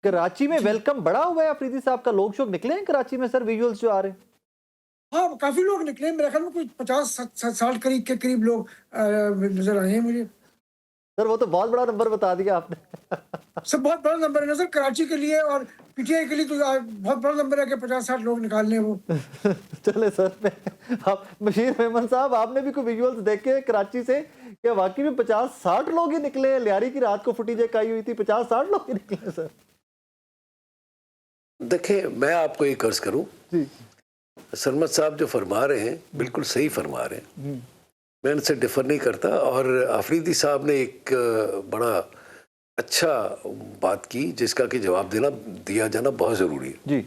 کراچی میں ویلکم بڑا ہوا ہے آفریدی صاحب کا؟ لوگ شوگ نکلے ہیں کراچی میں سر، ویژولز جو آ رہے ہیں؟ ہاں کافی لوگ نکلے، میرے خیال میں کوئی 50-60 کے قریب لوگ نظر آئے ہیں مجھے. سر وہ تو بہت بڑا نمبر بتا دیا آپ نے. سر بہت بڑا نمبر ہے سر کراچی کے لیے، اور پی ٹی آئی کے لیے تو بہت بڑا نمبر ہے کہ 50-60 لوگ نکالنے وہ. چلے سر، بشیر میمن صاحب آپ نے بھی کوئی ویژولز دیکھے کراچی سے کہ واقعی میں 50-60 لوگ ہی نکلے ہیں؟ لیاری کی رات کو فوٹیج ایک آئی ہوئی تھی، 50-60 لوگ ہی نکلے سر. دیکھیں میں آپ کو ایک عرض کروں، جی سرمد صاحب جو فرما رہے ہیں بالکل صحیح فرما رہے ہیں، میں ان سے ڈفر نہیں کرتا. اور آفریدی صاحب نے ایک بڑا اچھا بات کی جس کا کہ جواب دیا جانا بہت ضروری ہے. جی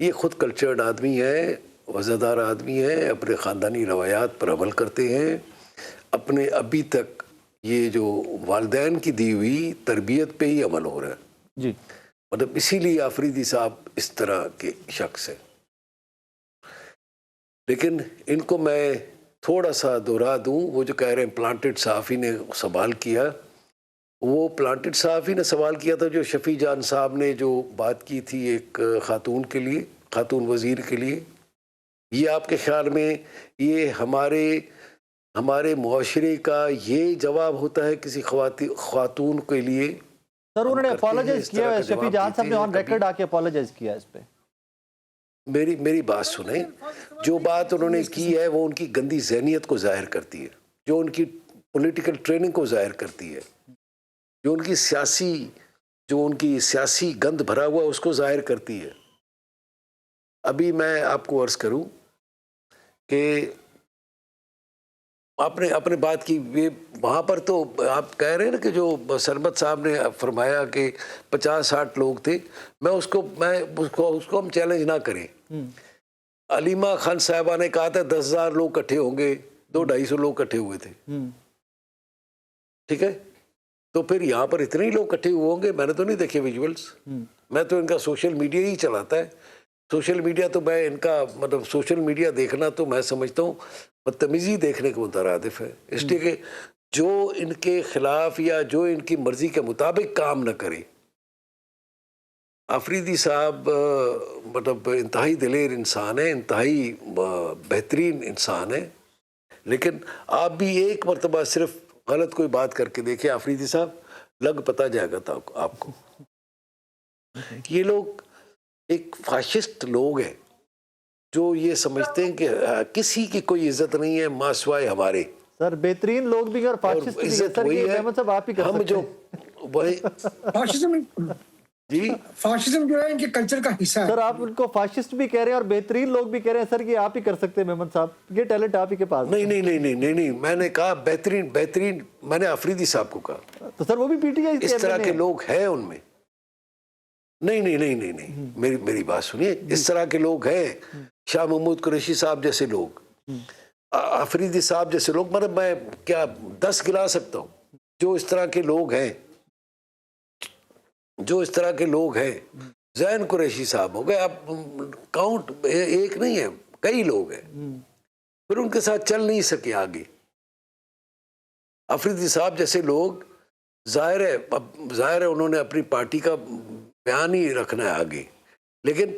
یہ خود کلچرڈ آدمی ہے، وزادار آدمی ہے، اپنے خاندانی روایات پر عمل کرتے ہیں، اپنے ابھی تک یہ جو والدین کی دی ہوئی تربیت پہ ہی عمل ہو رہا ہے. جی مطلب اسی لیے آفریدی صاحب اس طرح کے شخص ہیں. لیکن ان کو میں تھوڑا سا دہرا دوں، وہ جو کہہ رہے ہیں پلانٹڈ صحافی نے سوال کیا، وہ پلانٹڈ صحافی نے سوال کیا تھا جو شفیع جان صاحب نے جو بات کی تھی ایک خاتون کے لیے، خاتون وزیر کے لیے. یہ آپ کے خیال میں یہ ہمارے معاشرے کا یہ جواب ہوتا ہے کسی خاتون کے لیے؟ سر انہوں نے اپالوجائز کیا ہے، شفیع جان صاحب نے آن ریکارڈ آ کے اپالوجائز کیا اس پہ. میری بات سنیں، جو بات انہوں نے کی ہے وہ ان کی گندی ذہنیت کو ظاہر کرتی ہے، جو ان کی پولیٹیکل ٹریننگ کو ظاہر کرتی ہے، جو ان کی سیاسی گند بھرا ہوا اس کو ظاہر کرتی ہے. ابھی میں آپ کو عرض کروں کہ آپ نے اپنے بات کی، وہاں پر تو آپ کہہ رہے ہیں نا کہ جو سرمد صاحب نے فرمایا کہ 50-60 لوگ تھے، اس کو ہم چیلنج نہ کریں. علیمہ خان صاحبہ نے کہا تھا 10,000 لوگ کٹھے ہوں گے، 200-250 لوگ کٹھے ہوئے تھے. ٹھیک ہے، تو پھر یہاں پر اتنے ہی لوگ کٹھے ہوئے ہوں گے؟ میں نے تو نہیں دیکھے ویژولز، میں تو ان کا سوشل میڈیا ہی چلاتا ہے. سوشل میڈیا تو میں ان کا مطلب سوشل میڈیا دیکھنا تو میں سمجھتا ہوں بدتمیزی دیکھنے کے مترادف ہے، اس لیے کہ جو ان کے خلاف یا جو ان کی مرضی کے مطابق کام نہ کرے. آفریدی صاحب مطلب انتہائی دلیر انسان ہے، انتہائی بہترین انسان ہے. لیکن آپ بھی ایک مرتبہ صرف غلط کوئی بات کر کے دیکھیں آفریدی صاحب، لگ پتا جائے گا تھا آپ کو. یہ لوگ ایک فاشسٹ لوگ ہیں جو یہ سمجھتے ہیں کہ کسی کی کوئی عزت نہیں ہے ماں سوائے ہمارے. سر بہترین لوگ بھی اور فاشسٹ بھی ہیں سر، یہ احمد صاحب آپ ہی کر سکتے ہیں. جی فاشزم جو ہے ان کے کلچر کا حصہ ہے. سر آپ ان کو فاشسٹ بھی کہہ رہے ہیں اور بہترین لوگ بھی کہہ رہے ہیں سر، یہ آپ ہی کر سکتے ہیں محمد صاحب، یہ ٹیلنٹ آپ ہی کے پاس. نہیں، میں نے کہا بہترین میں نے آفریدی صاحب کو کہا. تو سر وہ بھی پی ٹی آئی اس طرح کے لوگ ہیں ان میں. نہیں، میری بات سنیے، اس طرح کے لوگ ہیں، شاہ محمود قریشی صاحب جیسے لوگ، آفریدی صاحب جیسے لوگ، مطلب میں کیا 10 گلا سکتا ہوں جو اس طرح کے لوگ ہیں، زین قریشی صاحب ہو گئے، اب کاؤنٹ ایک نہیں ہے، کئی لوگ ہیں، پھر ان کے ساتھ چل نہیں سکے آگے. آفریدی صاحب جیسے لوگ ظاہر ہے انہوں نے اپنی پارٹی کا بیان ہی رکھنا ہے آگے، لیکن